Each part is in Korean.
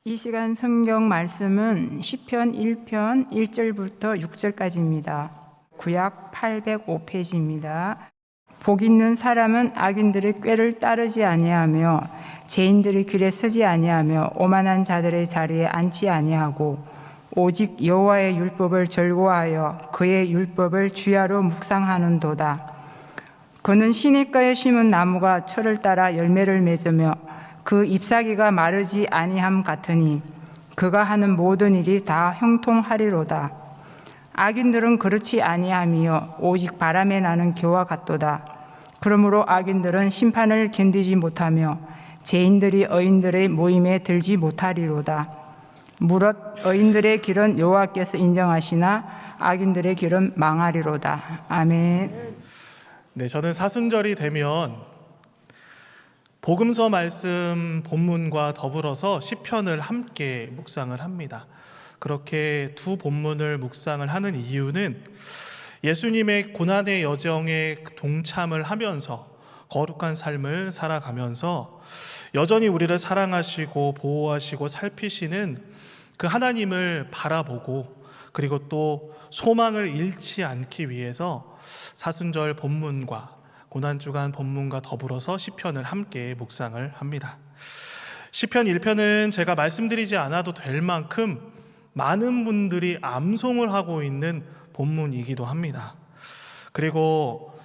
이 시간 성경 말씀은 시편 1편 1절부터 6절까지입니다. 구약 805페이지입니다. 복 있는 사람은 악인들의 꾀를 따르지 아니하며 죄인들의 길에 서지 아니하며 오만한 자들의 자리에 앉지 아니하고 오직 여호와의 율법을 즐거워하여 그의 율법을 주야로 묵상하는도다. 그는 시냇가에 심은 나무가 철을 따라 열매를 맺으며 그 잎사귀가 마르지 아니함 같으니 그가 하는 모든 일이 다 형통하리로다. 악인들은 그렇지 아니하며 오직 바람에 나는 겨와 같도다. 그러므로 악인들은 심판을 견디지 못하며 죄인들이 의인들의 모임에 들지 못하리로다. 무릇 의인들의 길은 여호와께서 인정하시나 악인들의 길은 망하리로다. 아멘. 네, 저는 사순절이 되면 복음서 말씀 본문과 더불어서 시편을 함께 묵상을 합니다. 그렇게 두 본문을 묵상을 하는 이유는 예수님의 고난의 여정에 동참을 하면서 거룩한 삶을 살아가면서 여전히 우리를 사랑하시고 보호하시고 살피시는 그 하나님을 바라보고 그리고 또 소망을 잃지 않기 위해서 사순절 본문과 고난주간 본문과 더불어서 시편을 함께 묵상을 합니다. 시편 1편은 제가 말씀드리지 않아도 될 만큼 많은 분들이 암송을 하고 있는 본문이기도 합니다. 그리고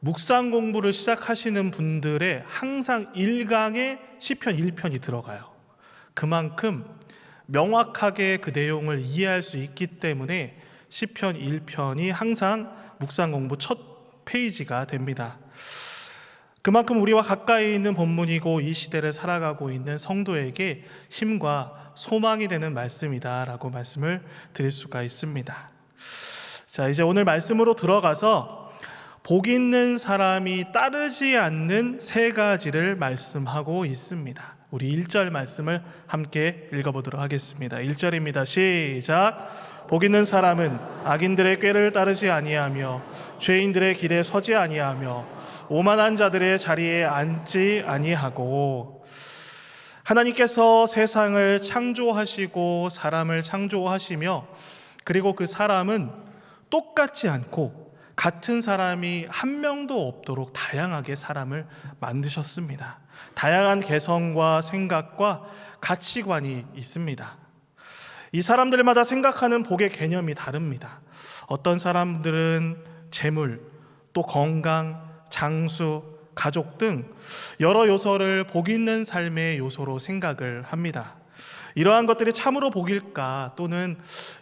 묵상 공부를 시작하시는 분들의 항상 1강에 시편 1편이 들어가요. 그만큼 명확하게 그 내용을 이해할 수 있기 때문에 시편 1편이 항상 묵상 공부 첫 페이지가 됩니다. 그만큼 우리와 가까이 있는 본문이고 이 시대를 살아가고 있는 성도에게 힘과 소망이 되는 말씀이다라고 말씀을 드릴 수가 있습니다. 자, 이제 오늘 말씀으로 들어가서 복 있는 사람이 따르지 않는 세 가지를 말씀하고 있습니다. 우리 1절 말씀을 함께 읽어보도록 하겠습니다. 1절입니다. 시작. 복 있는 사람은 악인들의 꾀를 따르지 아니하며 죄인들의 길에 서지 아니하며 오만한 자들의 자리에 앉지 아니하고. 하나님께서 세상을 창조하시고 사람을 창조하시며 그리고 그 사람은 똑같지 않고 같은 사람이 한 명도 없도록 다양하게 사람을 만드셨습니다. 다양한 개성과 생각과 가치관이 있습니다. 이 사람들마다 생각하는 복의 개념이 다릅니다. 어떤 사람들은 재물, 또 건강, 장수, 가족 등 여러 요소를 복 있는 삶의 요소로 생각을 합니다. 이러한 것들이 참으로 복일까 또는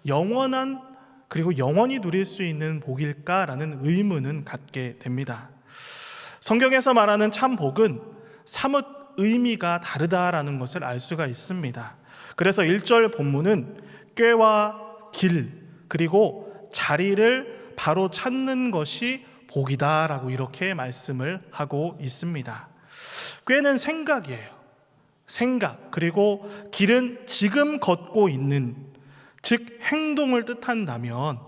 영원한 그리고 영원히 누릴 수 있는 복일까라는 의문은 갖게 됩니다. 성경에서 말하는 참 복은 사뭇 의미가 다르다라는 것을 알 수가 있습니다. 그래서 1절 본문은 꾀와 길 그리고 자리를 바로 찾는 것이 복이다라고 이렇게 말씀을 하고 있습니다. 꾀는 생각이에요. 생각. 그리고 길은 지금 걷고 있는, 즉 행동을 뜻한다면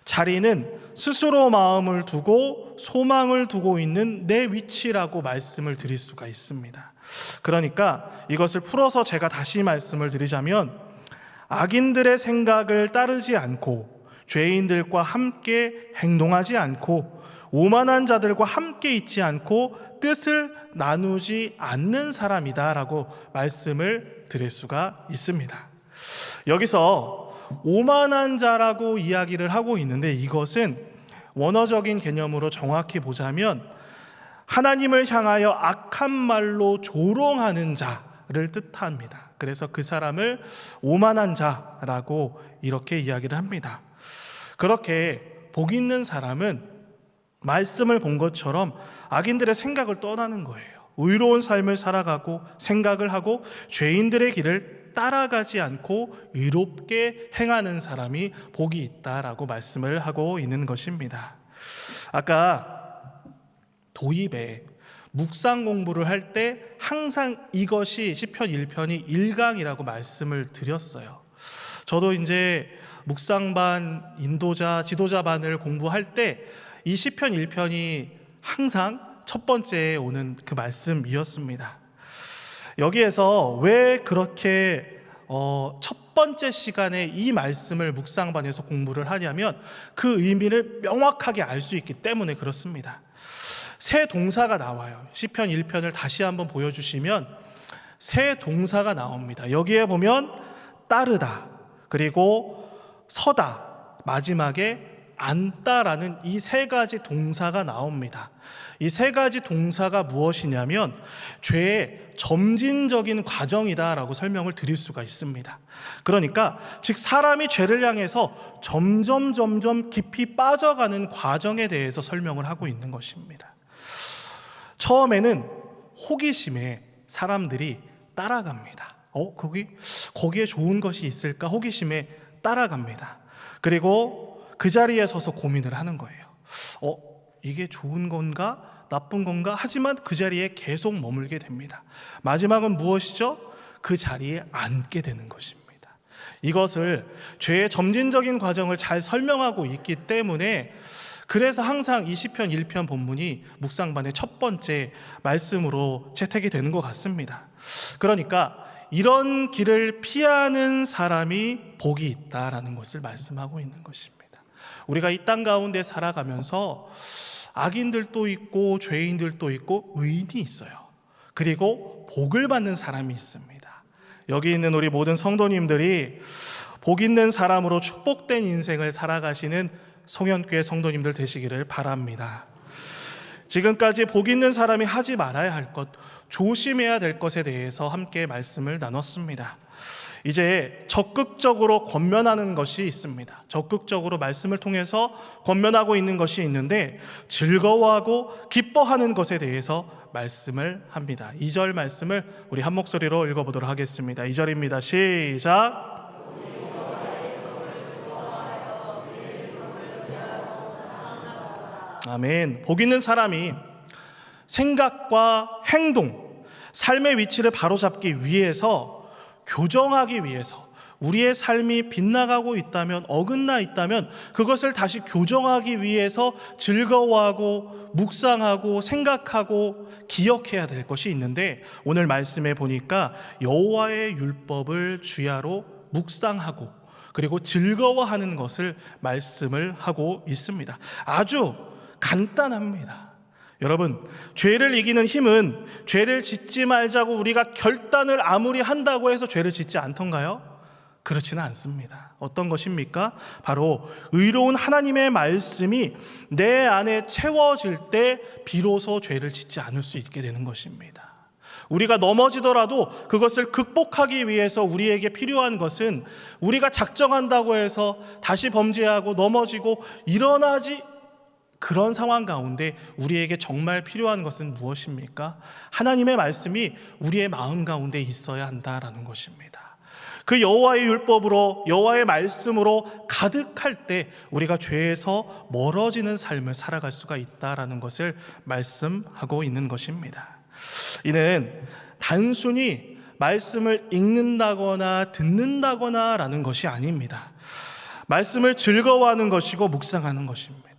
자리는 스스로 마음을 두고 소망을 두고 있는 내 위치라고 말씀을 드릴 수가 있습니다. 그러니까 이것을 풀어서 제가 다시 말씀을 드리자면 악인들의 생각을 따르지 않고 죄인들과 함께 행동하지 않고 오만한 자들과 함께 있지 않고 뜻을 나누지 않는 사람이다라고 말씀을 드릴 수가 있습니다. 여기서 오만한 자라고 이야기를 하고 있는데 이것은 원어적인 개념으로 정확히 보자면 하나님을 향하여 악한 말로 조롱하는 자를 뜻합니다. 그래서 그 사람을 오만한 자라고 이렇게 이야기를 합니다. 그렇게 복 있는 사람은 말씀을 본 것처럼 악인들의 생각을 떠나는 거예요. 의로운 삶을 살아가고 생각을 하고 죄인들의 길을 따라가지 않고 의롭게 행하는 사람이 복이 있다라고 말씀을 하고 있는 것입니다. 아까 도입에 묵상 공부를 할 때 항상 이것이 시편 1편이 1강이라고 말씀을 드렸어요. 저도 이제 묵상반, 인도자, 지도자반을 공부할 때 이 시편 1편이 항상 첫 번째에 오는 그 말씀이었습니다. 여기에서 왜 그렇게 첫 번째 시간에 이 말씀을 묵상반에서 공부를 하냐면 그 의미를 명확하게 알 수 있기 때문에 그렇습니다. 새 동사가 나와요. 시편 1편을 다시 한번 보여주시면 새 동사가 나옵니다. 여기에 보면 따르다, 그리고 서다, 마지막에 앉다라는 이 세 가지 동사가 나옵니다. 이 세 가지 동사가 무엇이냐면 죄의 점진적인 과정이다라고 설명을 드릴 수가 있습니다. 그러니까 즉 사람이 죄를 향해서 점점 깊이 빠져가는 과정에 대해서 설명을 하고 있는 것입니다. 처음에는 호기심에 사람들이 따라갑니다. 거기에 좋은 것이 있을까? 호기심에 따라갑니다. 그리고 그 자리에 서서 고민을 하는 거예요. 이게 좋은 건가? 나쁜 건가? 하지만 그 자리에 계속 머물게 됩니다. 마지막은 무엇이죠? 그 자리에 앉게 되는 것입니다. 이것을 죄의 점진적인 과정을 잘 설명하고 있기 때문에 그래서 항상 이 시편 1편 본문이 묵상반의 첫 번째 말씀으로 채택이 되는 것 같습니다. 그러니까 이런 길을 피하는 사람이 복이 있다라는 것을 말씀하고 있는 것입니다. 우리가 이 땅 가운데 살아가면서 악인들도 있고 죄인들도 있고 의인이 있어요. 그리고 복을 받는 사람이 있습니다. 여기 있는 우리 모든 성도님들이 복 있는 사람으로 축복된 인생을 살아가시는 송현교회 성도님들 되시기를 바랍니다. 지금까지 복 있는 사람이 하지 말아야 할 것, 조심해야 될 것에 대해서 함께 말씀을 나눴습니다. 이제 적극적으로 권면하는 것이 있습니다. 적극적으로 말씀을 통해서 권면하고 있는 것이 있는데 즐거워하고 기뻐하는 것에 대해서 말씀을 합니다. 2절 말씀을 우리 한 목소리로 읽어보도록 하겠습니다. 2절입니다. 시작. 아멘. 복 있는 사람이 생각과 행동, 삶의 위치를 바로잡기 위해서, 교정하기 위해서, 우리의 삶이 빗나가고 있다면, 어긋나 있다면 그것을 다시 교정하기 위해서 즐거워하고 묵상하고 생각하고 기억해야 될 것이 있는데, 오늘 말씀에 보니까 여호와의 율법을 주야로 묵상하고 그리고 즐거워하는 것을 말씀을 하고 있습니다. 아주 간단합니다. 여러분, 죄를 이기는 힘은 죄를 짓지 말자고 우리가 결단을 아무리 한다고 해서 죄를 짓지 않던가요? 그렇지는 않습니다. 어떤 것입니까? 바로 의로운 하나님의 말씀이 내 안에 채워질 때 비로소 죄를 짓지 않을 수 있게 되는 것입니다. 우리가 넘어지더라도 그것을 극복하기 위해서 우리에게 필요한 것은 우리가 작정한다고 해서 다시 범죄하고 넘어지고 일어나지 그런 상황 가운데 우리에게 정말 필요한 것은 무엇입니까? 하나님의 말씀이 우리의 마음 가운데 있어야 한다라는 것입니다. 그 여호와의 율법으로, 여호와의 말씀으로 가득할 때 우리가 죄에서 멀어지는 삶을 살아갈 수가 있다라는 것을 말씀하고 있는 것입니다. 이는 단순히 말씀을 읽는다거나 듣는다거나 라는 것이 아닙니다. 말씀을 즐거워하는 것이고 묵상하는 것입니다.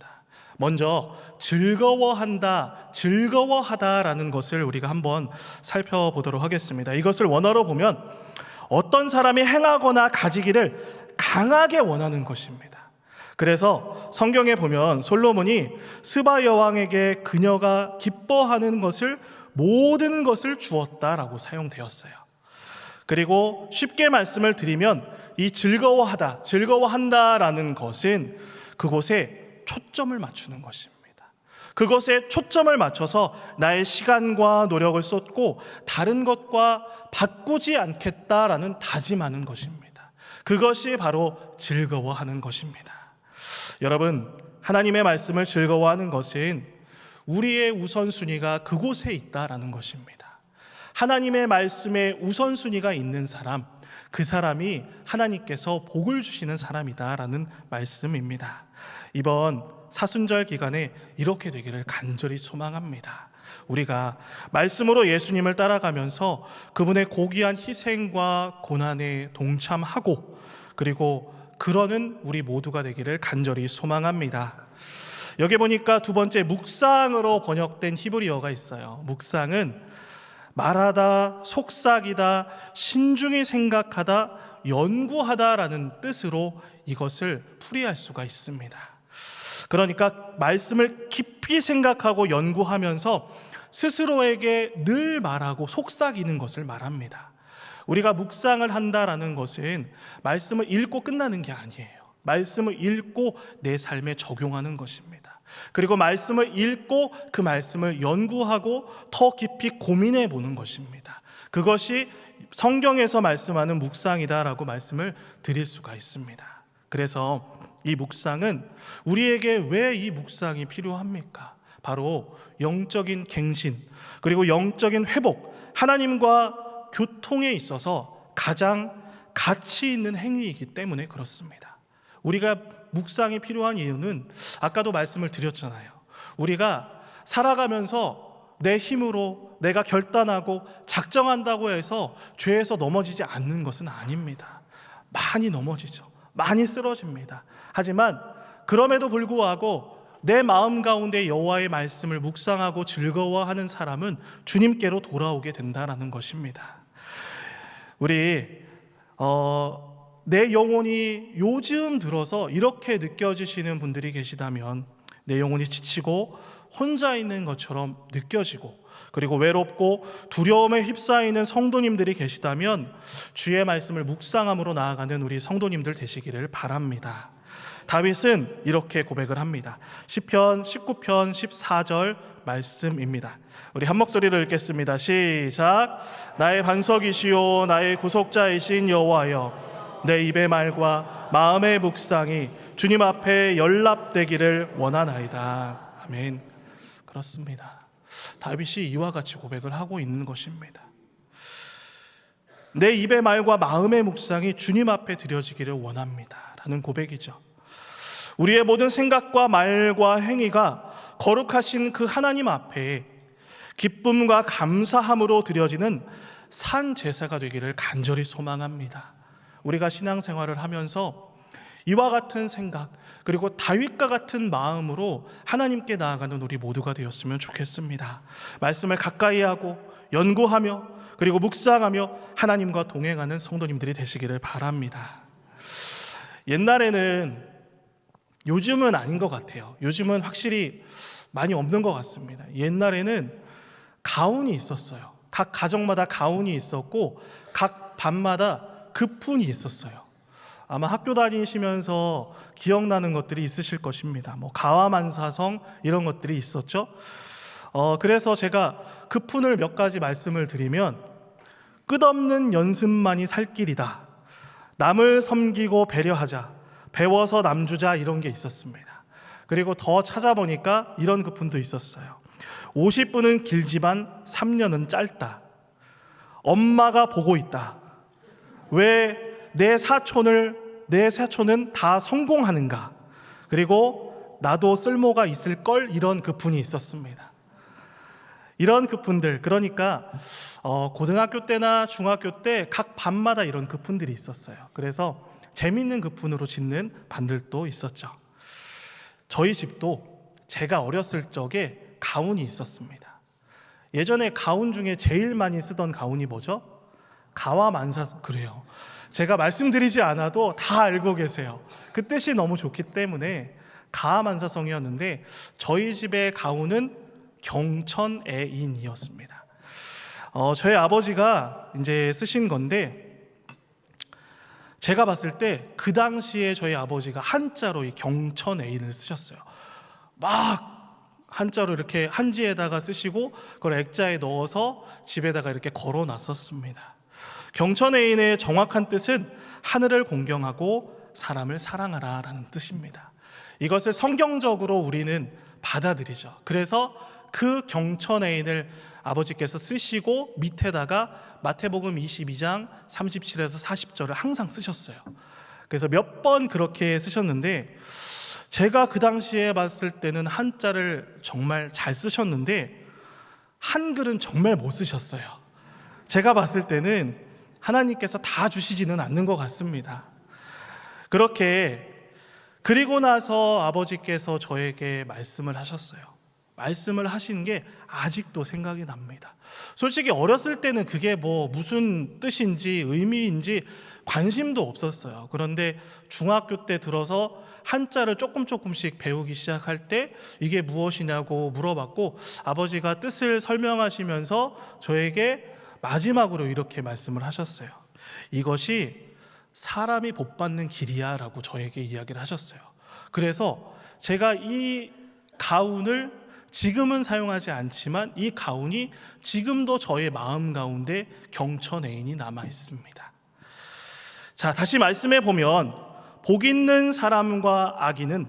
먼저 즐거워한다, 즐거워하다라는 것을 우리가 한번 살펴보도록 하겠습니다. 이것을 원어로 보면 어떤 사람이 행하거나 가지기를 강하게 원하는 것입니다. 그래서 성경에 보면 솔로몬이 스바 여왕에게 그녀가 기뻐하는 것을 모든 것을 주었다라고 사용되었어요. 그리고 쉽게 말씀을 드리면 이 즐거워하다, 즐거워한다라는 것은 그곳에 초점을 맞추는 것입니다. 그것에 초점을 맞춰서 나의 시간과 노력을 쏟고 다른 것과 바꾸지 않겠다라는 다짐하는 것입니다. 그것이 바로 즐거워하는 것입니다. 여러분, 하나님의 말씀을 즐거워하는 것은 우리의 우선순위가 그곳에 있다라는 것입니다. 하나님의 말씀에 우선순위가 있는 사람, 그 사람이 하나님께서 복을 주시는 사람이다라는 말씀입니다. 이번 사순절 기간에 이렇게 되기를 간절히 소망합니다. 우리가 말씀으로 예수님을 따라가면서 그분의 고귀한 희생과 고난에 동참하고 그리고 그러는 우리 모두가 되기를 간절히 소망합니다. 여기 보니까 두 번째 묵상으로 번역된 히브리어가 있어요. 묵상은 말하다, 속삭이다, 신중히 생각하다, 연구하다라는 뜻으로 이것을 풀이할 수가 있습니다. 그러니까 말씀을 깊이 생각하고 연구하면서 스스로에게 늘 말하고 속삭이는 것을 말합니다. 우리가 묵상을 한다라는 것은 말씀을 읽고 끝나는 게 아니에요. 말씀을 읽고 내 삶에 적용하는 것입니다. 그리고 말씀을 읽고 그 말씀을 연구하고 더 깊이 고민해 보는 것입니다. 그것이 성경에서 말씀하는 묵상이다라고 말씀을 드릴 수가 있습니다. 그래서 이 묵상은 우리에게 왜 이 묵상이 필요합니까? 바로 영적인 갱신, 그리고 영적인 회복, 하나님과 교통에 있어서 가장 가치 있는 행위이기 때문에 그렇습니다. 우리가 묵상이 필요한 이유는 아까도 말씀을 드렸잖아요. 우리가 살아가면서 내 힘으로 내가 결단하고 작정한다고 해서 죄에서 넘어지지 않는 것은 아닙니다. 많이 넘어지죠. 많이 쓰러집니다. 하지만 그럼에도 불구하고 내 마음 가운데 여호와의 말씀을 묵상하고 즐거워하는 사람은 주님께로 돌아오게 된다는 것입니다. 우리 내 영혼이 요즘 들어서 이렇게 느껴지시는 분들이 계시다면, 내 영혼이 지치고 혼자 있는 것처럼 느껴지고 그리고 외롭고 두려움에 휩싸이는 성도님들이 계시다면 주의 말씀을 묵상함으로 나아가는 우리 성도님들 되시기를 바랍니다. 다윗은 이렇게 고백을 합니다. 시편 19편 14절 말씀입니다. 우리 한 목소리로 읽겠습니다. 시작. 나의 반석이시오 나의 구속자이신 여호와여, 내 입의 말과 마음의 묵상이 주님 앞에 연락되기를 원하나이다. 아멘. 그렇습니다. 다윗이 이와 같이 고백을 하고 있는 것입니다. 내 입의 말과 마음의 묵상이 주님 앞에 드려지기를 원합니다 라는 고백이죠. 우리의 모든 생각과 말과 행위가 거룩하신 그 하나님 앞에 기쁨과 감사함으로 드려지는 산 제사가 되기를 간절히 소망합니다. 우리가 신앙생활을 하면서 이와 같은 생각, 그리고 다윗과 같은 마음으로 하나님께 나아가는 우리 모두가 되었으면 좋겠습니다. 말씀을 가까이 하고 연구하며 그리고 묵상하며 하나님과 동행하는 성도님들이 되시기를 바랍니다. 옛날에는, 요즘은 아닌 것 같아요. 요즘은 확실히 많이 없는 것 같습니다. 옛날에는 가훈이 있었어요. 각 가정마다 가훈이 있었고 각 반마다 급훈이 있었어요. 아마 학교 다니시면서 기억나는 것들이 있으실 것입니다. 가와만사성 이런 것들이 있었죠. 그래서 제가 급훈을 몇 가지 말씀을 드리면, 끝없는 연습만이 살 길이다, 남을 섬기고 배려하자, 배워서 남주자, 이런 게 있었습니다. 그리고 더 찾아보니까 이런 급훈도 있었어요. 50분은 길지만 3년은 짧다. 엄마가 보고 있다. 왜 내 사촌은 다 성공하는가? 그리고 나도 쓸모가 있을 걸, 이런 급훈이 있었습니다. 이런 급훈들, 그러니까 고등학교 때나 중학교 때 각 반마다 이런 급훈들이 있었어요. 그래서 재밌는 급훈으로 짓는 반들도 있었죠. 저희 집도 제가 어렸을 적에 가훈이 있었습니다. 예전에 가훈 중에 제일 많이 쓰던 가훈이 뭐죠? 가와만사성. 그래요. 제가 말씀드리지 않아도 다 알고 계세요. 그 뜻이 너무 좋기 때문에 가와만사성이었는데, 저희 집의 가훈은 경천애인이었습니다. 저희 아버지가 이제 쓰신 건데, 제가 봤을 때 그 당시에 저희 아버지가 한자로 이 경천애인을 쓰셨어요. 막 한자로 이렇게 한지에다가 쓰시고 그걸 액자에 넣어서 집에다가 이렇게 걸어 놨었습니다. 경천애인의 정확한 뜻은 하늘을 공경하고 사람을 사랑하라 라는 뜻입니다. 이것을 성경적으로 우리는 받아들이죠. 그래서 그 경천애인을 아버지께서 쓰시고 밑에다가 마태복음 22장 37에서 40절을 항상 쓰셨어요. 그래서 몇 번 그렇게 쓰셨는데, 제가 그 당시에 봤을 때는 한자를 정말 잘 쓰셨는데 한글은 정말 못 쓰셨어요. 제가 봤을 때는 하나님께서 다 주시지는 않는 것 같습니다. 그렇게, 그리고 나서 아버지께서 저에게 말씀을 하셨어요. 말씀을 하신 게 아직도 생각이 납니다. 솔직히 어렸을 때는 그게 뭐 무슨 뜻인지 의미인지 관심도 없었어요. 그런데 중학교 때 들어서 한자를 조금씩 배우기 시작할 때 이게 무엇이냐고 물어봤고, 아버지가 뜻을 설명하시면서 저에게 마지막으로 이렇게 말씀을 하셨어요. 이것이 사람이 복받는 길이야 라고 저에게 이야기를 하셨어요. 그래서 제가 이 가운을 지금은 사용하지 않지만 이 가운이 지금도 저의 마음 가운데 경천애인이 남아 있습니다. 자, 다시 말씀해 보면 복 있는 사람과 악인은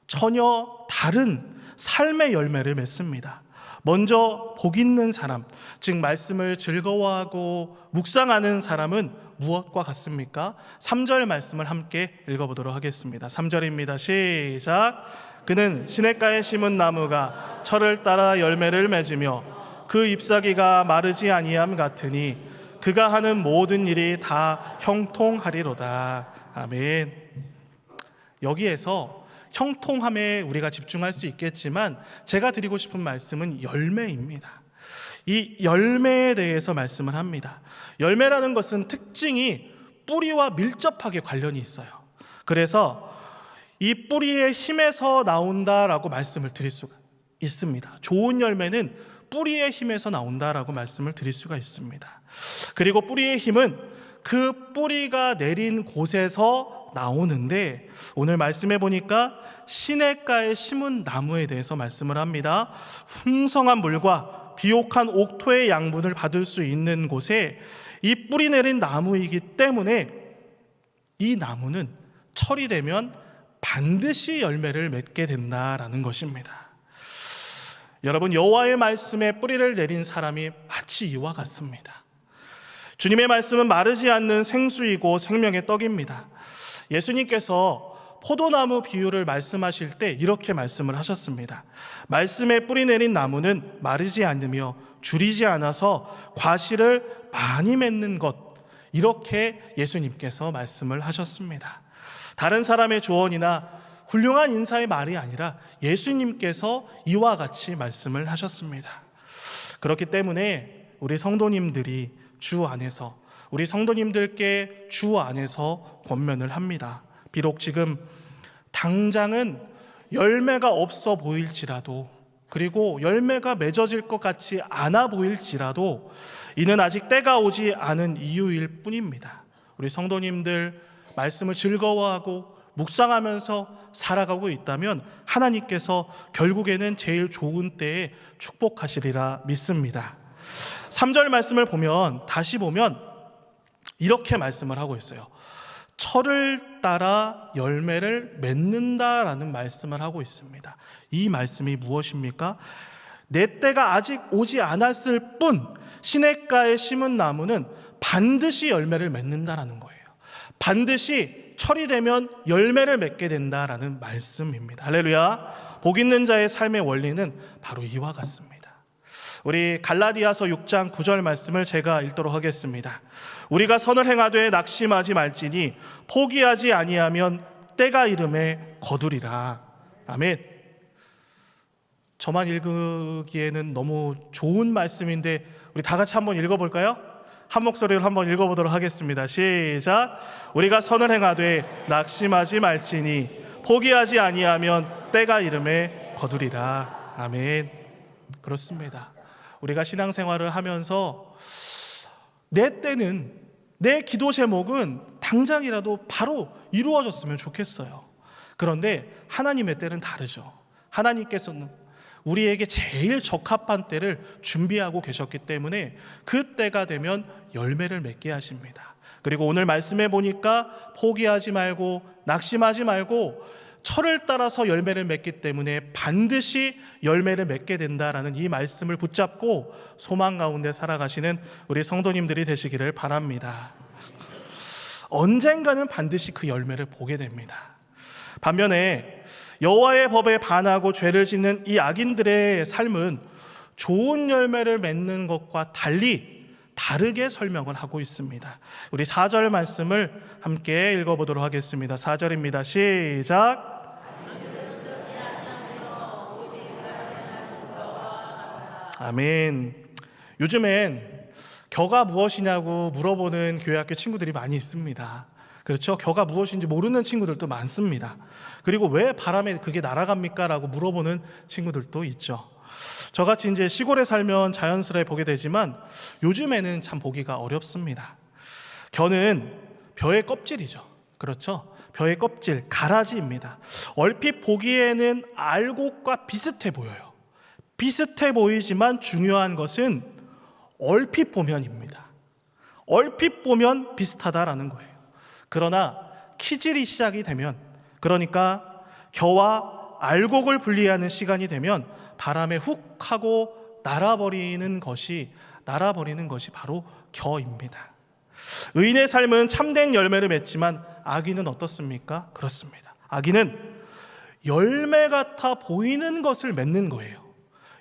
전혀 다른 삶의 열매를 맺습니다. 먼저 복 있는 사람, 즉 말씀을 즐거워하고 묵상하는 사람은 무엇과 같습니까? 3절 말씀을 함께 읽어보도록 하겠습니다. 3절입니다. 시작. 그는 시냇가에 심은 나무가 철을 따라 열매를 맺으며 그 잎사귀가 마르지 아니함 같으니 그가 하는 모든 일이 다 형통하리로다. 아멘. 여기에서 형통함에 우리가 집중할 수 있겠지만 제가 드리고 싶은 말씀은 열매입니다. 이 열매에 대해서 말씀을 합니다. 열매라는 것은 특징이 뿌리와 밀접하게 관련이 있어요. 그래서 이 뿌리의 힘에서 나온다라고 말씀을 드릴 수가 있습니다. 좋은 열매는 뿌리의 힘에서 나온다라고 말씀을 드릴 수가 있습니다. 그리고 뿌리의 힘은 그 뿌리가 내린 곳에서 나오는데, 오늘 말씀해 보니까 시냇가에 심은 나무에 대해서 말씀을 합니다. 풍성한 물과 비옥한 옥토의 양분을 받을 수 있는 곳에 이 뿌리 내린 나무이기 때문에 이 나무는 철이 되면 반드시 열매를 맺게 된다라는 것입니다. 여러분, 여호와의 말씀에 뿌리를 내린 사람이 마치 이와 같습니다. 주님의 말씀은 마르지 않는 생수이고 생명의 떡입니다. 예수님께서 포도나무 비유를 말씀하실 때 이렇게 말씀을 하셨습니다. 말씀에 뿌리 내린 나무는 마르지 않으며 줄이지 않아서 과실을 많이 맺는 것, 이렇게 예수님께서 말씀을 하셨습니다. 다른 사람의 조언이나 훌륭한 인사의 말이 아니라 예수님께서 이와 같이 말씀을 하셨습니다. 그렇기 때문에 우리 성도님들이 주 안에서, 우리 성도님들께 주 안에서 권면을 합니다. 비록 지금 당장은 열매가 없어 보일지라도, 그리고 열매가 맺어질 것 같지 않아 보일지라도 이는 아직 때가 오지 않은 이유일 뿐입니다. 우리 성도님들 말씀을 즐거워하고 묵상하면서 살아가고 있다면 하나님께서 결국에는 제일 좋은 때에 축복하시리라 믿습니다. 3절 말씀을 보면, 다시 보면 이렇게 말씀을 하고 있어요. 철을 따라 열매를 맺는다라는 말씀을 하고 있습니다. 이 말씀이 무엇입니까? 내 때가 아직 오지 않았을 뿐 시냇가에 심은 나무는 반드시 열매를 맺는다라는 거예요. 반드시 철이 되면 열매를 맺게 된다라는 말씀입니다. 할렐루야. 복 있는 자의 삶의 원리는 바로 이와 같습니다. 우리 갈라디아서 6장 9절 말씀을 제가 읽도록 하겠습니다. 우리가 선을 행하되 낙심하지 말지니 포기하지 아니하면 때가 이름에 거두리라. 아멘. 저만 읽기에는 너무 좋은 말씀인데 우리 다 같이 한번 읽어볼까요? 한 목소리로 한번 읽어보도록 하겠습니다. 시작. 우리가 선을 행하되 낙심하지 말지니 포기하지 아니하면 때가 이름에 거두리라. 아멘. 그렇습니다. 우리가 신앙생활을 하면서 내 때는, 내 기도 제목은 당장이라도 바로 이루어졌으면 좋겠어요. 그런데 하나님의 때는 다르죠. 하나님께서는 우리에게 제일 적합한 때를 준비하고 계셨기 때문에 그 때가 되면 열매를 맺게 하십니다. 그리고 오늘 말씀해 보니까 포기하지 말고 낙심하지 말고 철을 따라서 열매를 맺기 때문에 반드시 열매를 맺게 된다라는 이 말씀을 붙잡고 소망 가운데 살아가시는 우리 성도님들이 되시기를 바랍니다. 언젠가는 반드시 그 열매를 보게 됩니다. 반면에 여호와의 법에 반하고 죄를 짓는 이 악인들의 삶은 좋은 열매를 맺는 것과 달리 다르게 설명을 하고 있습니다. 우리 4절 말씀을 함께 읽어보도록 하겠습니다. 4절입니다. 시작. 아멘. 요즘엔 겨가 무엇이냐고 물어보는 교회학교 친구들이 많이 있습니다. 그렇죠? 겨가 무엇인지 모르는 친구들도 많습니다. 그리고 왜 바람에 그게 날아갑니까? 라고 물어보는 친구들도 있죠. 저같이 이제 시골에 살면 자연스레 보게 되지만 요즘에는 참 보기가 어렵습니다. 겨는 벼의 껍질이죠. 그렇죠? 벼의 껍질, 가라지입니다. 얼핏 보기에는 알곡과 비슷해 보여요. 비슷해 보이지만 중요한 것은 얼핏 보면입니다. 얼핏 보면 비슷하다라는 거예요. 그러나 키질이 시작이 되면, 그러니까 겨와 알곡을 분리하는 시간이 되면 바람에 훅 하고 날아버리는 것이 바로 겨입니다. 의인의 삶은 참된 열매를 맺지만 악인은 어떻습니까? 그렇습니다. 악인은 열매 같아 보이는 것을 맺는 거예요.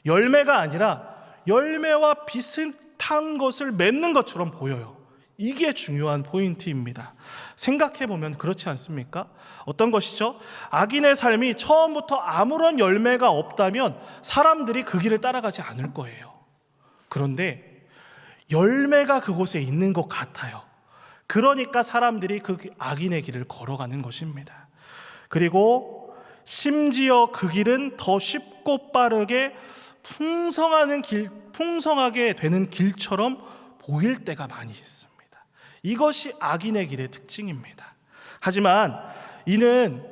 열매가 아니라 열매와 비슷한 것을 맺는 것처럼 보여요. 이게 중요한 포인트입니다. 생각해보면 그렇지 않습니까? 어떤 것이죠? 악인의 삶이 처음부터 아무런 열매가 없다면 사람들이 그 길을 따라가지 않을 거예요. 그런데 열매가 그곳에 있는 것 같아요. 그러니까 사람들이 그 악인의 길을 걸어가는 것입니다. 그리고 심지어 그 길은 더 쉽고 빠르게 풍성하게 되는 길처럼 보일 때가 많이 있습니다. 이것이 악인의 길의 특징입니다. 하지만 이는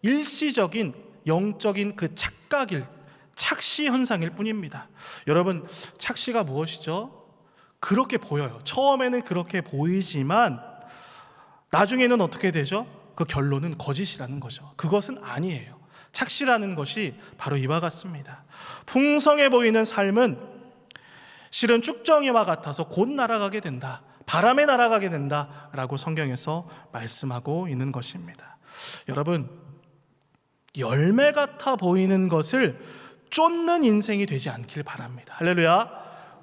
일시적인 영적인 그 착시 현상일 뿐입니다. 여러분, 착시가 무엇이죠? 그렇게 보여요. 처음에는 그렇게 보이지만 나중에는 어떻게 되죠? 그 결론은 거짓이라는 거죠. 그것은 아니에요. 착시라는 것이 바로 이와 같습니다. 풍성해 보이는 삶은 실은 쭉정이와 같아서 곧 날아가게 된다, 바람에 날아가게 된다라고 성경에서 말씀하고 있는 것입니다. 여러분, 열매 같아 보이는 것을 쫓는 인생이 되지 않길 바랍니다. 할렐루야.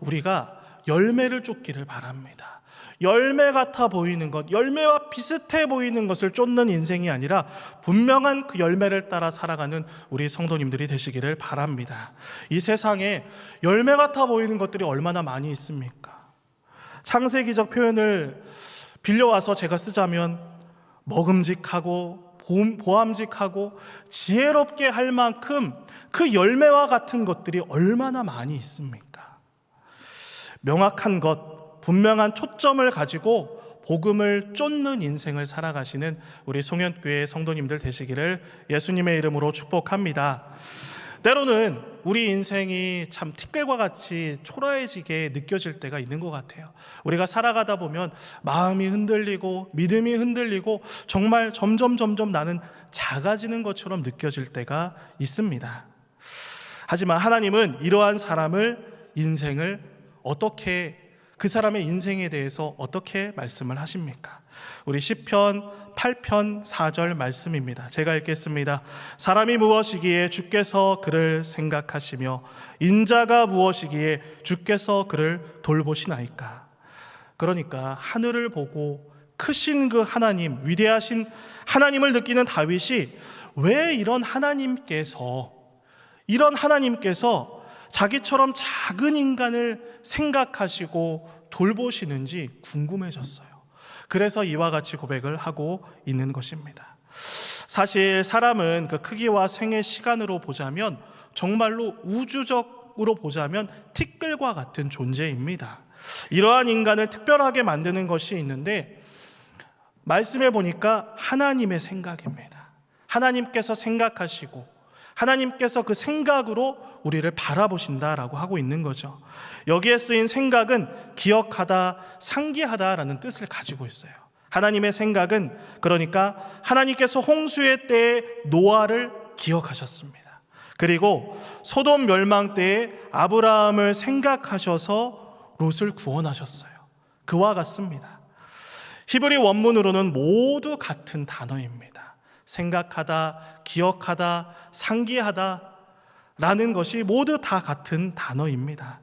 우리가 열매를 쫓기를 바랍니다. 열매 같아 보이는 것, 열매와 비슷해 보이는 것을 쫓는 인생이 아니라 분명한 그 열매를 따라 살아가는 우리 성도님들이 되시기를 바랍니다. 이 세상에 열매 같아 보이는 것들이 얼마나 많이 있습니까? 창세기적 표현을 빌려와서 제가 쓰자면 먹음직하고 보암직하고 지혜롭게 할 만큼 그 열매와 같은 것들이 얼마나 많이 있습니까? 명확한 것, 분명한 초점을 가지고 복음을 쫓는 인생을 살아가시는 우리 송현교회 성도님들 되시기를 예수님의 이름으로 축복합니다. 때로는 우리 인생이 참 티끌과 같이 초라해지게 느껴질 때가 있는 것 같아요. 우리가 살아가다 보면 마음이 흔들리고 믿음이 흔들리고 정말 점점 나는 작아지는 것처럼 느껴질 때가 있습니다. 하지만 하나님은 이러한 인생을 어떻게, 그 사람의 인생에 대해서 어떻게 말씀을 하십니까? 우리 시편 8편 4절 말씀입니다. 제가 읽겠습니다. 사람이 무엇이기에 주께서 그를 생각하시며 인자가 무엇이기에 주께서 그를 돌보시나이까. 그러니까 하늘을 보고 크신 그 하나님, 위대하신 하나님을 느끼는 다윗이 왜 이런 하나님께서 자기처럼 작은 인간을 생각하시고 돌보시는지 궁금해졌어요. 그래서 이와 같이 고백을 하고 있는 것입니다. 사실 사람은 그 크기와 생애 시간으로 보자면 정말로 우주적으로 보자면 티끌과 같은 존재입니다. 이러한 인간을 특별하게 만드는 것이 있는데 말씀해 보니까 하나님의 생각입니다. 하나님께서 생각하시고 하나님께서 그 생각으로 우리를 바라보신다라고 하고 있는 거죠. 여기에 쓰인 생각은 기억하다, 상기하다라는 뜻을 가지고 있어요. 하나님의 생각은 그러니까 하나님께서 홍수의 때에 노아를 기억하셨습니다. 그리고 소돔 멸망 때에 아브라함을 생각하셔서 롯을 구원하셨어요. 그와 같습니다. 히브리 원문으로는 모두 같은 단어입니다. 생각하다, 기억하다, 상기하다 라는 것이 모두 다 같은 단어입니다.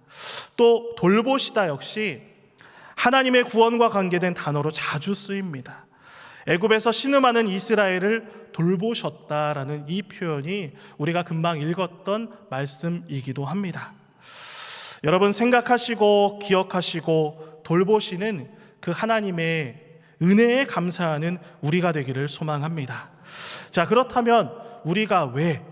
또 돌보시다 역시 하나님의 구원과 관계된 단어로 자주 쓰입니다. 애굽에서 신음하는 이스라엘을 돌보셨다라는 이 표현이 우리가 금방 읽었던 말씀이기도 합니다. 여러분 생각하시고 기억하시고 돌보시는 그 하나님의 은혜에 감사하는 우리가 되기를 소망합니다. 자, 그렇다면 우리가 왜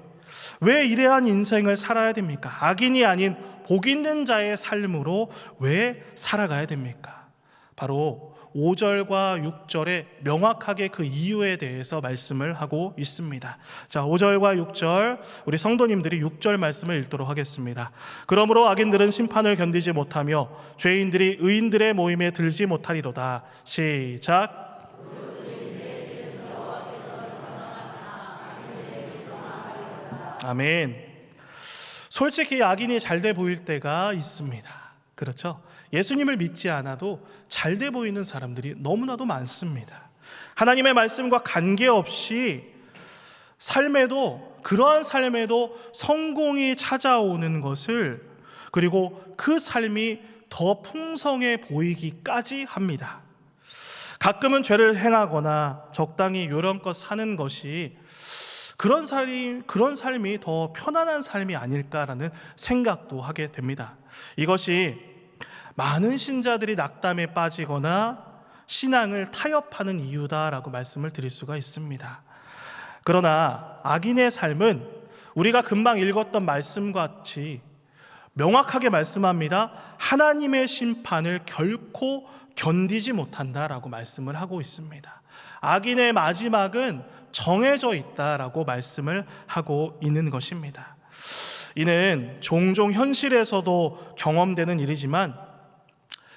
이러한 인생을 살아야 됩니까? 악인이 아닌 복 있는 자의 삶으로 왜 살아가야 됩니까? 바로 5절과 6절에 명확하게 그 이유에 대해서 말씀을 하고 있습니다. 자, 5절과 6절, 우리 성도님들이 6절 말씀을 읽도록 하겠습니다. 그러므로 악인들은 심판을 견디지 못하며 죄인들이 의인들의 모임에 들지 못하리로다. 시작. 아멘. 솔직히 악인이 잘돼 보일 때가 있습니다. 그렇죠? 예수님을 믿지 않아도 잘돼 보이는 사람들이 너무나도 많습니다. 하나님의 말씀과 관계없이 그러한 삶에도 성공이 찾아오는 것을, 그리고 그 삶이 더 풍성해 보이기까지 합니다. 가끔은 죄를 행하거나 적당히 요령껏 사는 것이 그런 삶이 더 편안한 삶이 아닐까라는 생각도 하게 됩니다. 이것이 많은 신자들이 낙담에 빠지거나 신앙을 타협하는 이유다라고 말씀을 드릴 수가 있습니다. 그러나 악인의 삶은 우리가 금방 읽었던 말씀과 같이 명확하게 말씀합니다. 하나님의 심판을 결코 견디지 못한다라고 말씀을 하고 있습니다. 악인의 마지막은 정해져 있다라고 말씀을 하고 있는 것입니다. 이는 종종 현실에서도 경험되는 일이지만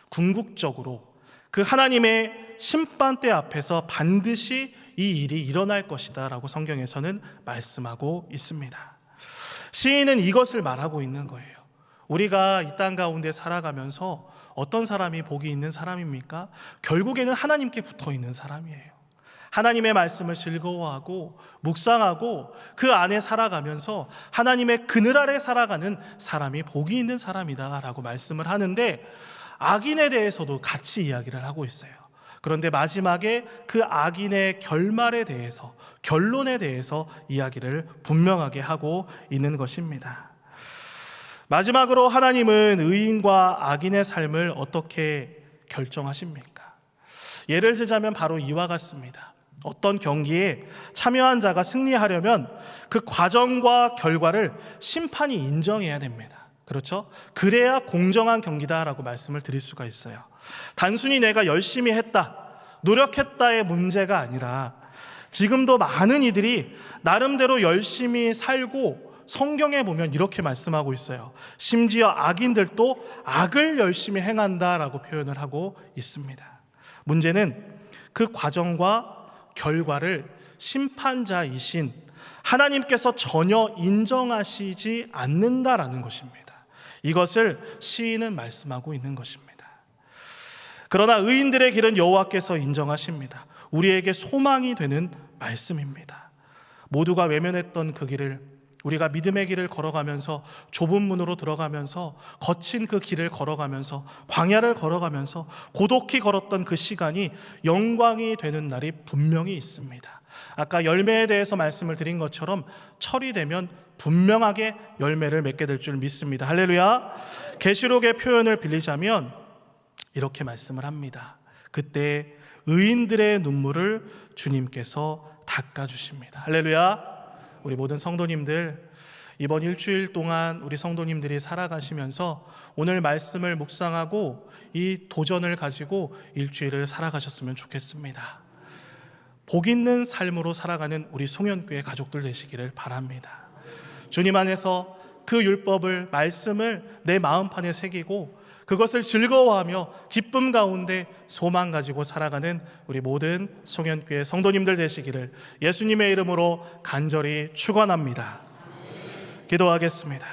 궁극적으로 그 하나님의 심판대 앞에서 반드시 이 일이 일어날 것이다 라고 성경에서는 말씀하고 있습니다. 시인은 이것을 말하고 있는 거예요. 우리가 이 땅 가운데 살아가면서 어떤 사람이 복이 있는 사람입니까? 결국에는 하나님께 붙어 있는 사람이에요. 하나님의 말씀을 즐거워하고 묵상하고 그 안에 살아가면서 하나님의 그늘 아래 살아가는 사람이 복이 있는 사람이다 라고 말씀을 하는데, 악인에 대해서도 같이 이야기를 하고 있어요. 그런데 마지막에 그 악인의 결말에 대해서, 결론에 대해서 이야기를 분명하게 하고 있는 것입니다. 마지막으로 하나님은 의인과 악인의 삶을 어떻게 결정하십니까? 예를 들자면 바로 이와 같습니다. 어떤 경기에 참여한 자가 승리하려면 그 과정과 결과를 심판이 인정해야 됩니다. 그렇죠? 그래야 공정한 경기다라고 말씀을 드릴 수가 있어요. 단순히 내가 열심히 했다, 노력했다의 문제가 아니라 지금도 많은 이들이 나름대로 열심히 살고, 성경에 보면 이렇게 말씀하고 있어요. 심지어 악인들도 악을 열심히 행한다라고 표현을 하고 있습니다. 문제는 그 과정과 결과를 심판자이신 하나님께서 전혀 인정하시지 않는다라는 것입니다. 이것을 시인은 말씀하고 있는 것입니다. 그러나 의인들의 길은 여호와께서 인정하십니다. 우리에게 소망이 되는 말씀입니다. 모두가 외면했던 그 길을 우리가 믿음의 길을 걸어가면서, 좁은 문으로 들어가면서, 거친 그 길을 걸어가면서, 광야를 걸어가면서 고독히 걸었던 그 시간이 영광이 되는 날이 분명히 있습니다. 아까 열매에 대해서 말씀을 드린 것처럼 철이 되면 분명하게 열매를 맺게 될 줄 믿습니다. 할렐루야. 계시록의 표현을 빌리자면 이렇게 말씀을 합니다. 그때 의인들의 눈물을 주님께서 닦아주십니다. 할렐루야. 우리 모든 성도님들, 이번 일주일 동안 우리 성도님들이 살아가시면서 오늘 말씀을 묵상하고 이 도전을 가지고 일주일을 살아가셨으면 좋겠습니다. 복 있는 삶으로 살아가는 우리 송현교회 가족들 되시기를 바랍니다. 주님 안에서 그 율법을, 말씀을 내 마음판에 새기고 그것을 즐거워하며 기쁨 가운데 소망 가지고 살아가는 우리 모든 송현교회 성도님들 되시기를 예수님의 이름으로 간절히 축원합니다. 기도하겠습니다.